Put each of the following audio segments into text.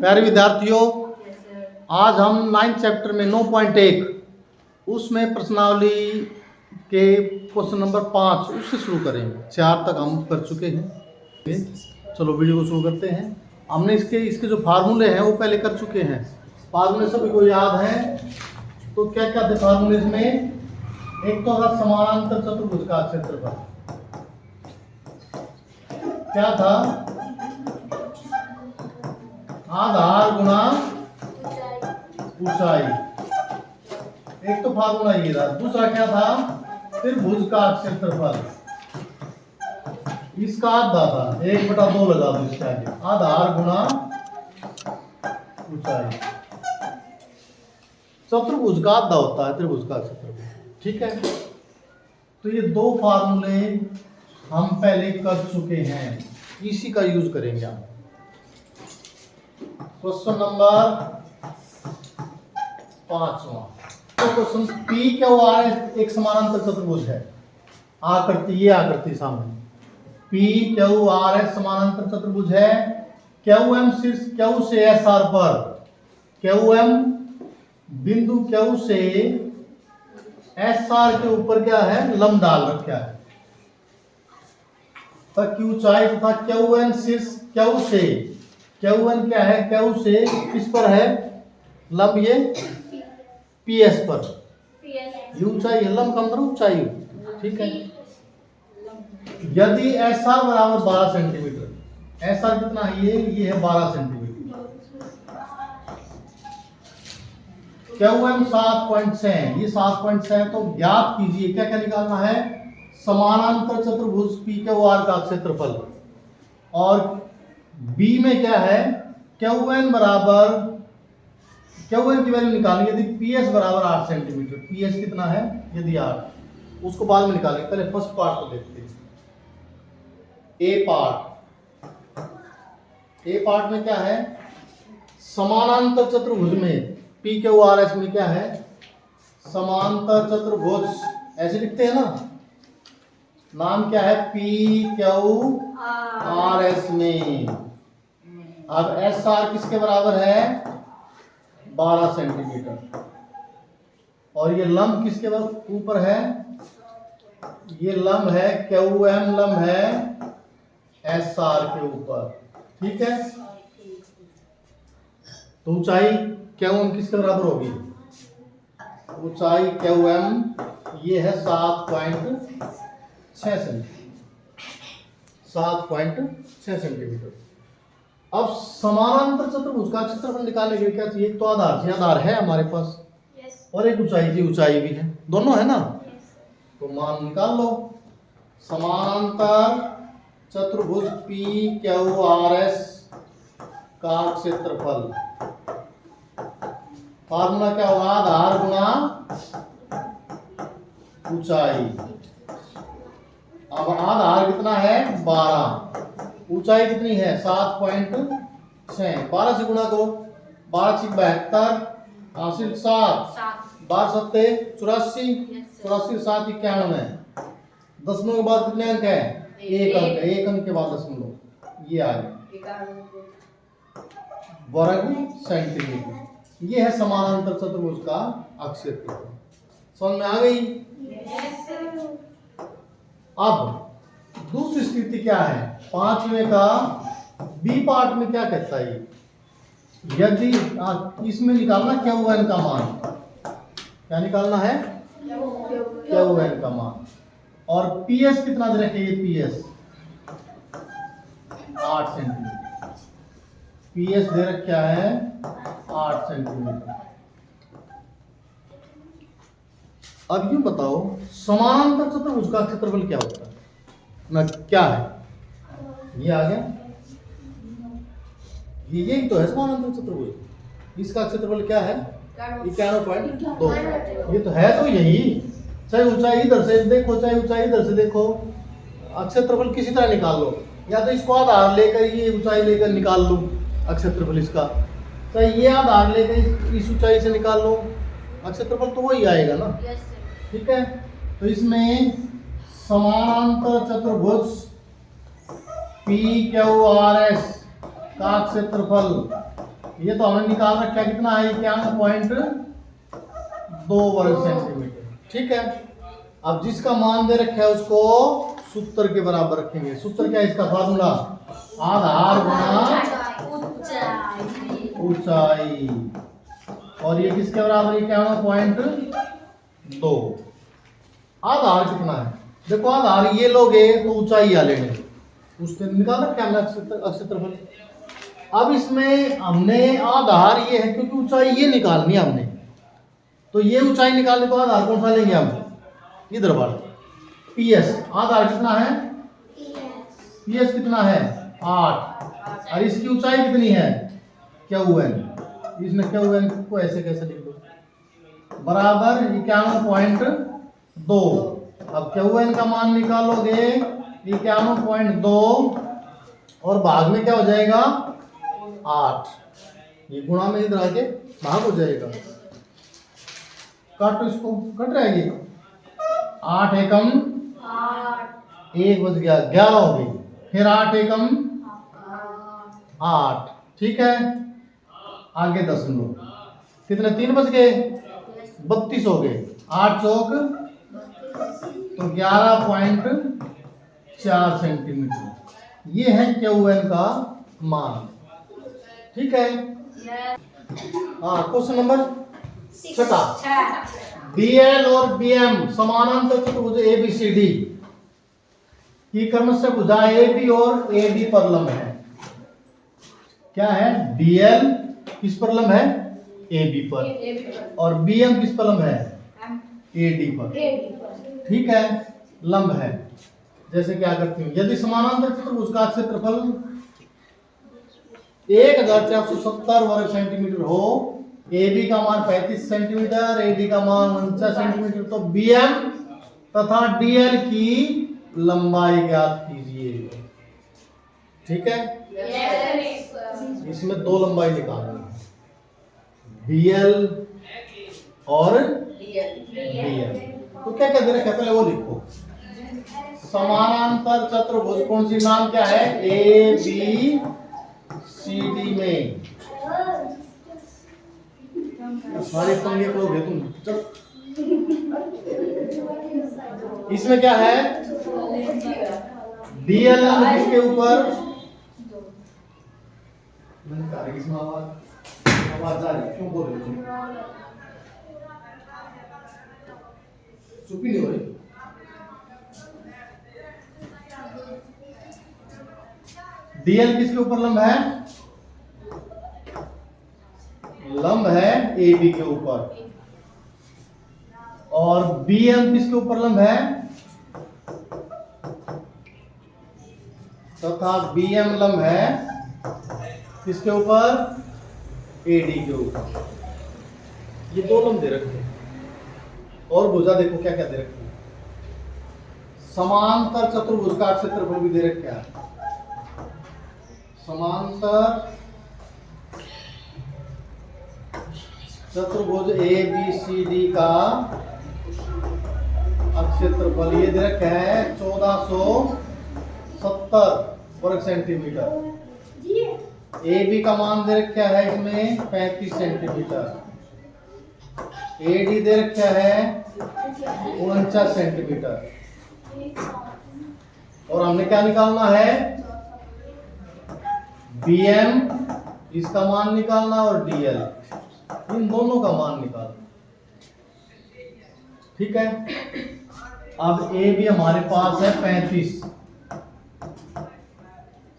प्यारे विद्यार्थियों, आज हम 9th चैप्टर में 9.1 उसमें प्रश्नावली के क्वेश्चन नंबर 5 उससे शुरू करेंगे। 4 तक हम कर चुके हैं। चलो वीडियो को शुरू करते हैं। हमने इसके जो फार्मूले हैं वो पहले कर चुके हैं। फार्मूले सभी को याद हैं। तो क्या क्या थे फार्मूले इसमें? एक तो था समानांतर चतुर्भुज का क्षेत्रफल। क्या था? आधार गुणा ऊंचाई। एक तो फार्मूला ये था। दूसरा क्या था? त्रिभुज का क्षेत्रफल। इसका आधा था, 1/2 लगा दो इसके आगे। आधार गुणा ऊंचाई। चतुर्भुज का आधा होता है त्रिभुज का क्षेत्रफल। ठीक है, तो ये दो फार्मूले हम पहले कर चुके हैं, इसी का यूज करेंगे हम। क्वेश्चन नंबर 5वां। तो क्वेश्चन P क्यू आर एक समानांतर चतुर्भुज है। आकृति, ये आकृति सामने P क्यू आर एस समानांतर चतुर्भुज है। क्यू एम शीर्ष क्यू से एस आर पर, क्यू एम बिंदु क्यू से एस आर के ऊपर क्या है? लंब डाल रखा है। तो क्यू ऊंचाई तथा क्यू एन शीर्ष क्यू से, क्यू एन क्या है? क्यू से किस पर है? लंब ये पी एस पर। ये ऊंचाई है, लंब का मतलब ऊंचाई। ठीक है, यदि एस आर बराबर 12 सेंटीमीटर, एस आर कितना है? ये है 12 सेंटीमीटर। क्यू एम 7.6 है, ये 7.6 है। तो ज्ञात कीजिए, क्या क्या निकालना है? समानांतर चतुर्भुज पी क्यू आर का क्षेत्रफल। और बी में क्या है? क्यू एन बराबर, क्यू एन की वैल्यू निकालेंगे यदि पी एस बराबर 8 सेंटीमीटर। पी एस कितना है? यदि 8, उसको बाद में निकालेंगे। पहले फर्स्ट पार्ट को देखते हैं। ए पार्ट। ए पार्ट में क्या है? समानांतर चतुर्भुज में पी क्यू आर एस में क्या है? समांतर चतुर्भुज ऐसे लिखते हैं ना। नाम क्या है? पी क्यू आर एस में। अब एस आर किसके बराबर है? 12 सेंटीमीटर। और ये लंब किसके ऊपर है? ये लंब है क्यू एम, लंब है एस आर के ऊपर। ठीक है, तो ऊंचाई क्यू एम किसके बराबर होगी? ऊंचाई क्यू एम ये है 7.6 सेंटीमीटर। 7.6 सेंटीमीटर। अब समानांतर चतुर्भुज का क्षेत्रफल निकालने के लिए क्या चाहिए? तो आधार, आधार है हमारे पास। और एक ऊंचाई की ऊंचाई भी है, दोनों है ना। तो मान निकाल लो। समानांतर चतुर्भुज पी क्यू आर एस का क्षेत्रफल। फार्मूला क्या होगा? आधार गुणा ऊंचाई। अब आधार कितना है? 12। ऊंचाई कितनी है? 7.6। 12 से गुणा करो। 12 × 72, 7, 12 7 84, 84 7 91। दशमलव के बाद कितने अंक है? एक अंक है। एक अंक के बाद दशमलव, ये आ गया वर्ग सेंटीमीटर। ये है समानांतर चतुर्भुज का क्षेत्रफल। समझ में आ गई? अब दूसरी स्थिति क्या है? 5वें का बी पार्ट में क्या कहता है? यदि इसमें निकालना क्यू एन का मान। क्या निकालना है? क्यू एन का मान। और पी एस कितना दे रखे? ये P S 8 centimetre. P S दे रखा है 8 सेंटीमीटर। अब यूं बताओ, समानांतर चतुर्भुज का क्षेत्रफल क्या होता है? ना क्या है? ये आ गया, यही तो है समानांतर चतुर्भुज। इसका क्षेत्रफल क्या है? 91.2। ये तो है, तो यही। चाहे ऊंचाई इधर से देखो, चाहे ऊंचाई इधर से देखो, क्षेत्रफल किसी तरह निकाल लो। या तो इसको आधार लेकर ये ऊंचाई लेकर निकाल लो क्षेत्रफल इसका, चाहे ये आधार लेकर इस ऊंचाई से निकाल लो, क्षेत्रफल तो वही आएगा ना। ठीक है, तो इसमें समानांतर चतुर्भुज पी क्यू आर एस का क्षेत्रफल ये तो हमने निकाल रखा, कितना है 91.2 वर्ग सेंटीमीटर। ठीक है, अब जिसका मान दे रखा है उसको सूत्र के बराबर रखेंगे। सूत्र क्या है इसका फार्मूला? आधार गुना ऊंचाई, और ये किसके बराबर? 91.2। आधार कितना है? देखो आधार ये लोगे तो ऊंचाई या लेंगे, उसने निकाल रखा है क्षेत्रफल। अब इसमें हमने आधार ये है क्योंकि ऊंचाई ये निकालनी है हमने, तो ये ऊंचाई निकालने को आधार कौन सा लेंगे हम? इधर बढ़ पीएस। आधार कितना है? पीएस कितना है? 8। और इसकी ऊंचाई कितनी है? क्यूएन। इसमें क्यूएन को ऐसे कैसे लिख दो? बराबर 91.2। अब क्यूएन का मान निकालोगे 91.2 और भाग में क्या हो जाएगा? 8। ये गुणा में इधर आके भाग हो जाएगा। काटो इसको, कट रहेगी। 8 एकम 1 बच गया, 11 हो गई। फिर 8 एकम 8। ठीक है, आगे 10 लो, कितने? 3 बच गए, 32 हो गए। 8 चौक तो 11.4 सेंटीमीटर। ये है क्यूएन का मान। ठीक है, हाँ क्वेश्चन नंबर 6। बीएल और बीएम समानांतर चतुर्भुज एबीसीडी की क्रमशः भुजा एबी और एडी पर लंब है। क्या है? बीएल किस पर लंब है? एबी पर। और बीएम किस पर लंब है? एडी पर। ठीक है, लंब है। जैसे क्या करती हूँ, यदि समानांतर चतुर्भुज का क्षेत्रफल 1470 वर्ग सेंटीमीटर हो, AB का मान 35 सेंटीमीटर, AD का मान 49 सेंटीमीटर, तो BM तथा DL की लंबाई ज्ञात कीजिए। ठीक है, इसमें 2 लंबाई निकालनी है, BL और DL। तो क्या क्या दे रखा है पहले वो लिखो। समानांतर चतुर्भुज कौन सी? नाम क्या है? ABCD में सारे पंगे करोगे तुम। चल, इसमें क्या है? DL इसके ऊपर इसमें आवाज आ रही, क्यों बोल रहे हो? चुप ही नहीं हो रही। DL किसके ऊपर लंब है? लंब है AB के ऊपर। और BM किसके ऊपर लंब है? तथा BM लंब है किसके ऊपर? AD के ऊपर। ये 2 लंब दे रखे हैं। और भुजा देखो क्या क्या दे रखी है। समांतर चतुर्भुज का क्षेत्रफल भी दे रखा है। समांतर चतुर्भुज ABCD का क्षेत्रफल ये दे रखा है 1470 वर्ग सेंटीमीटर। AB का मान दे रखा है इसमें 35 सेंटीमीटर। AD दे रखा है 49 सेंटीमीटर। और हमने क्या निकालना है? BM इसका मान निकालना और DL इन दोनों का मान निकालना। ठीक है, अब AB हमारे पास है 35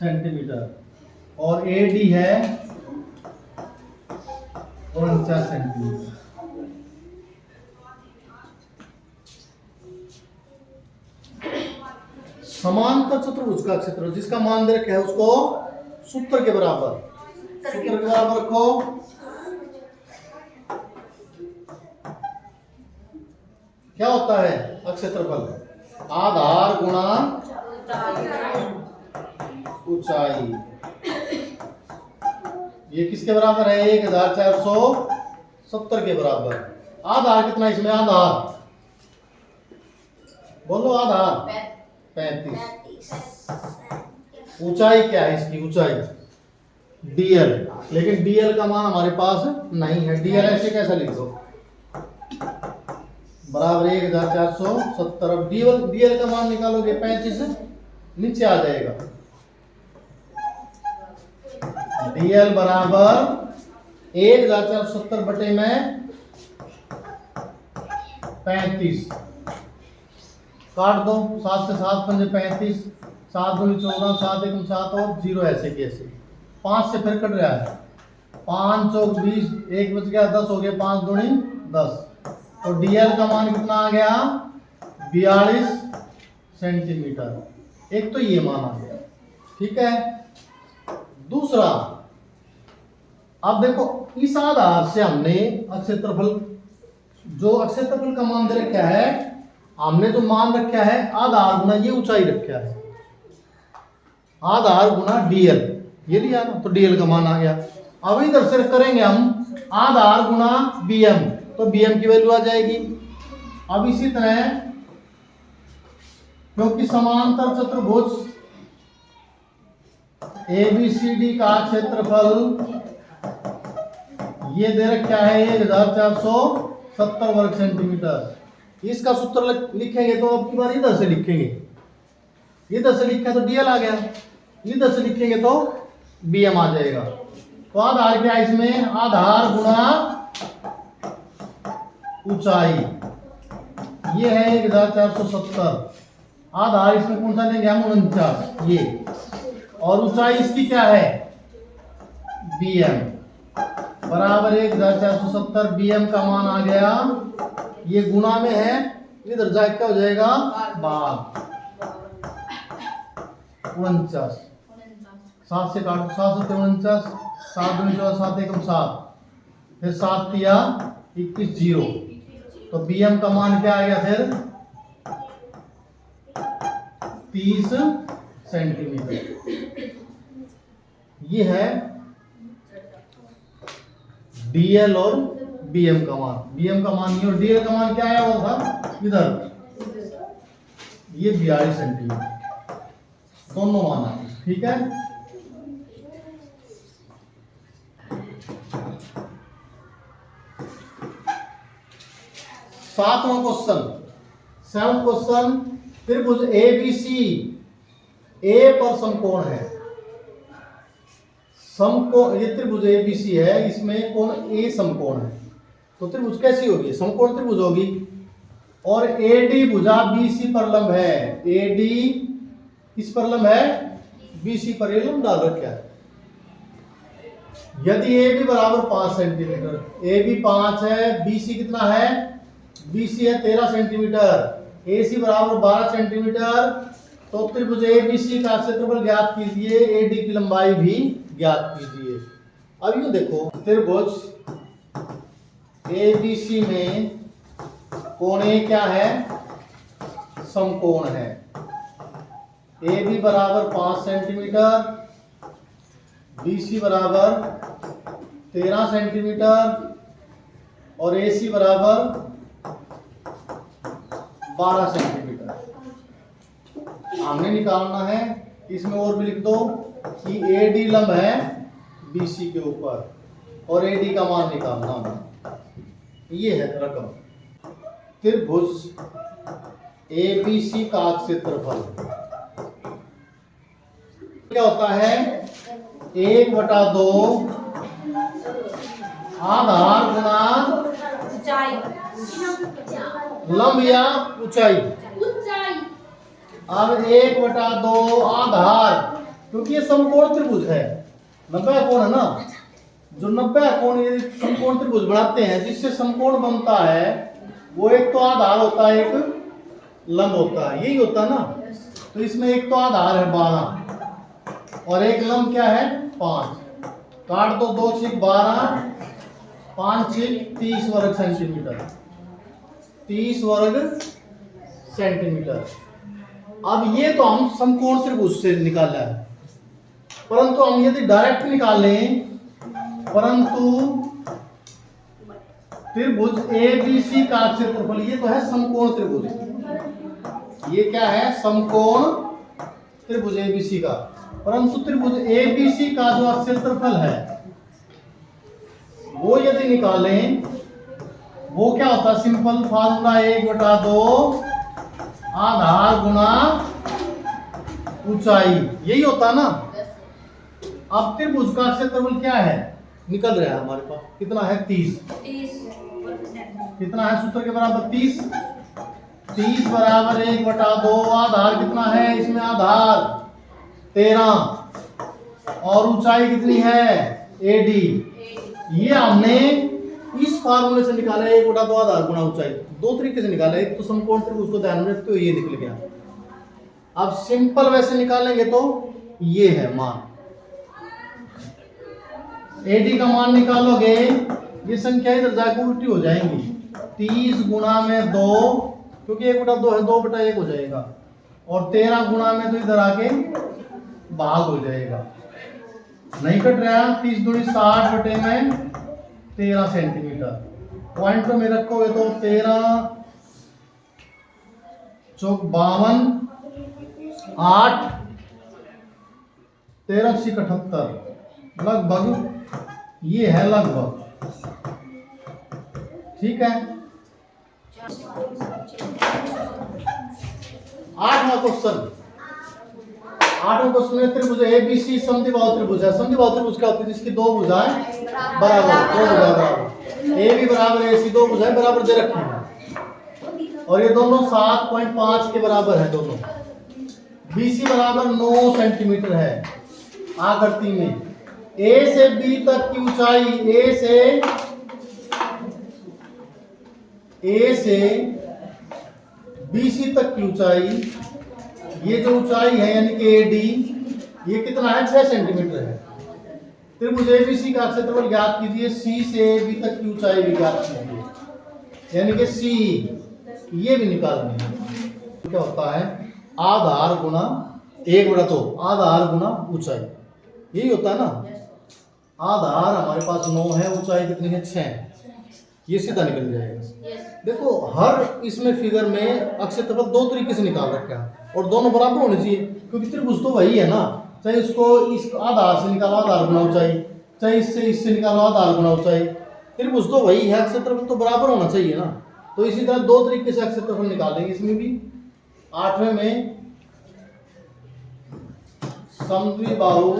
सेंटीमीटर और AD है 49 सेंटीमीटर। समांतर चतुर्भुज का क्षेत्रफल जिसका मान दे रखा है उसको सूत्र के बराबर रखो। क्या होता है क्षेत्रफल? आधार गुणा ऊंचाई। ये किसके बराबर है? 1470 के बराबर। आधार कितना इसमें? आधार बोलो, आधार 35। ऊंचाई क्या है इसकी? ऊंचाई डीएल, लेकिन डीएल का मान हमारे पास नहीं है। डीएल ऐसे कैसा लिख दो, बराबर 1470। अब डीएल का मान निकालोगे 35 नीचे आ जाएगा। डीएल बराबर 1470 बटे में 35, काट दो, 7 से 7 पंजे 35, 7 दूनी 14, 7 एकम 7 और 0 ऐसे कैसे, 5 से फिर कट रहा है, 5 चौक 20, 1 बच गया, 10 हो गया, 5 दूनी 10। तो डीएल का मान कितना आ गया, 42 सेंटीमीटर। एक तो ये मान आ गया, ठीक है। दूसरा, अब देखो इस आधार से हमने अक्षेत्रफल, जो अक्षेत्रफल का मान दे रखा है, हमने जो मान रखा है आधार गुना ये ऊंचाई रखा है, आधार गुना डीएल, ये दिया ना, तो डीएल का मान आ गया। अब इधर से करेंगे हम आधार गुना बीएम, तो बीएम की वैल्यू आ जाएगी। अब इसी तरह, क्योंकि समांतर चतुर्भुज एबीसीडी का क्षेत्रफल ये दे रखा है 1470 वर्ग सेंटीमीटर, इसका सूत्र लिखेंगे तो अब की बार इधर से लिखेंगे, इधर से लिखा तो डीएल आ गया, इधर से लिखेंगे तो बीएम आ जाएगा। तो आधार क्या है इसमें, आधार गुना ऊंचाई, ये है 1470, आधार इसमें कौन सा लेंगे हम, 49 ये, और ऊंचाई इसकी क्या है, बीएम, बराबर 1470। बीएम का मान आ गया, ये गुना में है, इधर जाके क्या हो जाएगा, भाग 49, 7 से काटो, 7 से 49, 7 दूनी 14, 7 एकम 7, फिर 7 तिया 21, 0। तो बीएम का मान क्या आ गया फिर, 30 सेंटीमीटर। ये है डीएल और बीएम का मान, बीएम का मान ये और डीएल का मान क्या आया हुआ था इधर, ये 42 सेंटीमीटर, दोनों मान आए, ठीक है। सातवां क्वेश्चन, 7वां क्वेश्चन, त्रिभुज एबीसी ए पर समकोण है, समकोण, ये त्रिभुज एबीसी है, इसमें कोण ए समकोण है, तो त्रिभुज कैसी होगी, समकोण त्रिभुज होगी। और एडी भुजा बीसी पर लंब है, एडी किस पर लंब है, बीसी पर ये लंब डाल रखा है। यदि ए बी बराबर 5 सेंटीमीटर, ए बी 5 है, बीसी कितना है, बीसी है 13 सेंटीमीटर, एसी बराबर 12 सेंटीमीटर, तो त्रिभुज एबीसी का क्षेत्रफल ज्ञात कीजिए, एडी की लंबाई भी ज्ञात कीजिए। अब यूं देखो, त्रिभुज एबीसी में कोण ए क्या है, समकोण है, ए बी बराबर 5 सेंटीमीटर, बीसी बराबर 13 सेंटीमीटर और एसी बराबर 12 सेंटीमीटर हमने निकालना है। इसमें और भी लिख दो कि एडी लंब है बीसी के ऊपर और एडी का मान निकालना है, ये है रकम। त्रिभुज एबीसी का क्षेत्रफल क्या होता है, 1/2 आधार गुना लंब या ऊंचाई। अब 1/2 आधार, क्योंकि ये समकोण त्रिभुज है, 90 कोण है ना, जो 90 कोण ये समकोण त्रिभुज बनाते हैं, जिससे समकोण बनता है वो एक तो आधार होता है, एक लंब होता है, यही होता है ना। तो इसमें एक तो आधार है 12 और एक लंब क्या है 5, काट दो, 2 6 12, 5 6 30 वर्ग सेंटीमीटर, 30 वर्ग सेंटीमीटर। अब ये तो हम समकोण त्रिभुज से निकाला है, परंतु हम यदि डायरेक्ट निकालें, परंतु त्रिभुज एबीसी का क्षेत्रफल, ये तो है समकोण त्रिभुज, ये क्या है समकोण त्रिभुज एबीसी का, परंतु त्रिभुज ABC का जो क्षेत्रफल है वो यदि निकालें, वो क्या होता है? सिंपल फार्मूला 1/2 आधार गुना ऊंचाई, यही होता ना। अब त्रिभुज का क्षेत्रफल क्या है निकल रहा है हमारे पास, कितना है? 30। कितना है सूत्र के बराबर? 30। 30 बराबर 1/2 आधार कितना है इसमें? आधार 13 और ऊंचाई कितनी है? AD। ये हमने इस फार्मूले से निकाला है 1/2 आधार गुना ऊंचाई। दो तरीके से निकाला है, एक तो समकोण त्रिभुज को ध्यान में रखते हुए ये निकल गया। अब सिंपल वैसे निकालेंगे तो ये है मान, AD का मान निकालोगे, ये संख्या इधर जाकर उल्टी हो जाएंगी। 30 गुना में 2, क्योंकि 1/2 है, 2/1 हो जाएगा, और 13 गुना में तो इधर आके भाग हो जाएगा, नहीं कट रहा। 30 दूनी 60 बटे में 13 सेंटीमीटर। पॉइंट में रखोगे तो 13 चौक 52, 8 13 × 78 लगभग, ये है लगभग, ठीक है। 8वां क्वेश्चन। 8वें क्वेश्चन में त्रिभुज ABC समद्विबाहु त्रिभुज है। समद्विबाहु त्रिभुज क्या होती है? जिसकी दो भुजाएं बराबर, दो भुजाएं बराबर, AB बराबर AC, दो भुजाएं बराबर दे रखी है, और ये दोनों 7.5 के बराबर है दोनों। BC बराबर 9 सेंटीमीटर है आकृति में। A से B तक की ऊंचाई, A से BC तक की ऊंचाई, ये जो ऊंचाई है यानी कि AD, ये कितना है? 6 सेंटीमीटर है। त्रिभुज ABC का क्षेत्रफल ज्ञात कीजिए। C से AB तक की ऊंचाई भी ज्ञात कीजिए, यानी कि C, ये भी निकालनी है। क्या होता है? आधार गुना 1/2 आधार गुना ऊंचाई, यही होता है ना। आधार हमारे पास 9 है, ऊंचाई कितनी है? 6, ये सीधा निकल जाएगा। देखो हर इसमें फिगर में अक्षेत्रफल दो तरीके से निकाल रखा है, और दोनों बराबर होने चाहिए, क्योंकि त्रिभुज तो वही है ना। चाहे इसको इस आधार से निकालो आधार गुना ऊंचाई, चाहे इससे निकालो आधार गुना ऊंचाई, त्रिभुज तो वही है, अक्षेत्रफल तो बराबर होना चाहिए ना। तो इसी तरह दो तरीके से अक्षेत्रफल निकालेंगे इसमें भी। 8वें में समद्विबाहु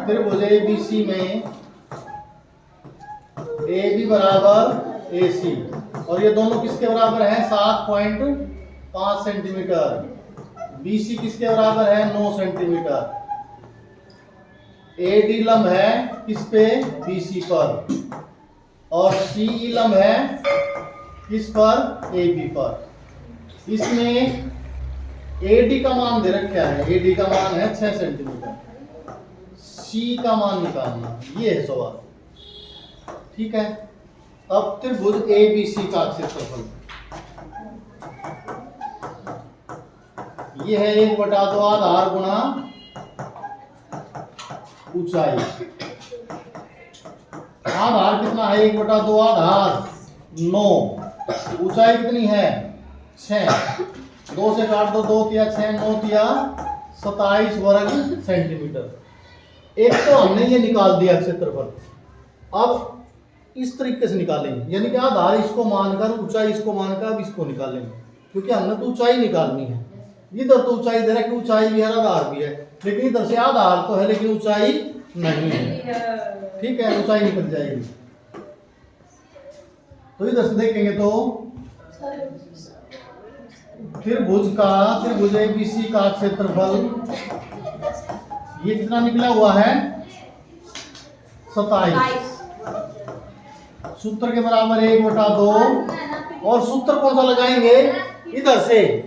त्रिभुज ABC में AB बराबर AC, और ये दोनों किसके बराबर है? 7.5 सेंटीमीटर। BC किसके बराबर है? 9 सेंटीमीटर। AD लंब है किस पे? BC पर, और CE लंब है किस पर? AB पर। इसमें AD का मान दे रखा है, AD का मान है 6 सेंटीमीटर। C का मान निकालना, ये है सवाल, ठीक है। अब त्रिभुज ABC का क्षेत्रफल, ये है 1/2 आधार गुना ऊंचाई। आधार कितना है? 1/2 आधार 9, ऊंचाई कितनी है? 6। 2 से काट दो, 2 तिया 6, 9 तिया 27 वर्ग सेंटीमीटर। एक तो हमने ये निकाल दिया क्षेत्रफल। अब इस तरीके से निकालेंगे, यानी कि आधार इसको मानकर, ऊंचाई इसको मानकर अब इसको निकालेंगे, क्योंकि हमने तो ऊंचाई निकालनी है। इधर तो ऊंचाई दे रहा है कि ऊंचाई भी है, आधार भी है, लेकिन इधर से आधार तो है लेकिन ऊंचाई नहीं है, ठीक है। ऊंचाई निकल जाएगी। तो इधर से देखेंगे तो त्रिभुज ABC का क्षेत्रफल ये कितना निकला हुआ है? 27। सूत्र के बराबर 1/2, और सूत्र कौन सा लगाएंगे? इधर से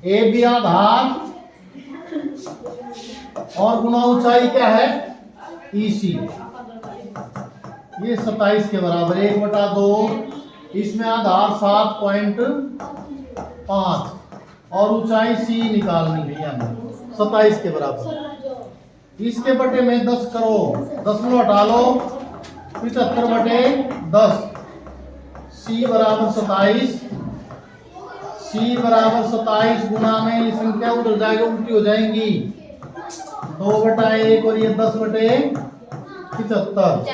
AB आधार और गुना ऊंचाई क्या है? EC। ये 27 के बराबर 1/2, इसमें आधार 7.5 और ऊंचाई C निकालनी है हमें 27 के बराबर। इसके बटे में 10 करो, 10 में हटा लो, 75 बटे 10। C बराबर 27, c बराबर 27 गुना में ये संख्या उधर जाएगी, उल्टी हो जाएंगी। 2/1 और ये 10/75।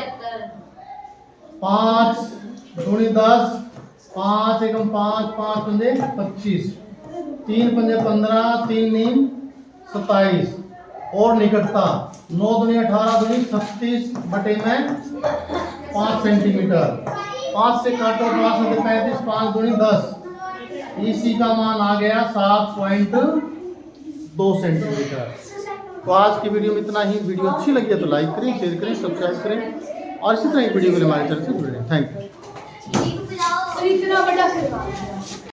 5 दूनी 10, 5 एकम 5, 5 पंजे 25, 3 पंजे 15, 3 नीम 27 और निकटता 9 दूनी 18 दूनी 36 बटे में 5 सेंटीमीटर। 5 से काटो 5 से 35, 5 दूनी 10। इसी का मान आ गया 7.2 सेंटीमीटर। तो आज की वीडियो में इतना ही। वीडियो अच्छी लगी है तो लाइक करें, शेयर करें, सब्सक्राइब करें और इसी तरह की वीडियो के लिए हमारे चैनल से जुड़े रहें। Thank you.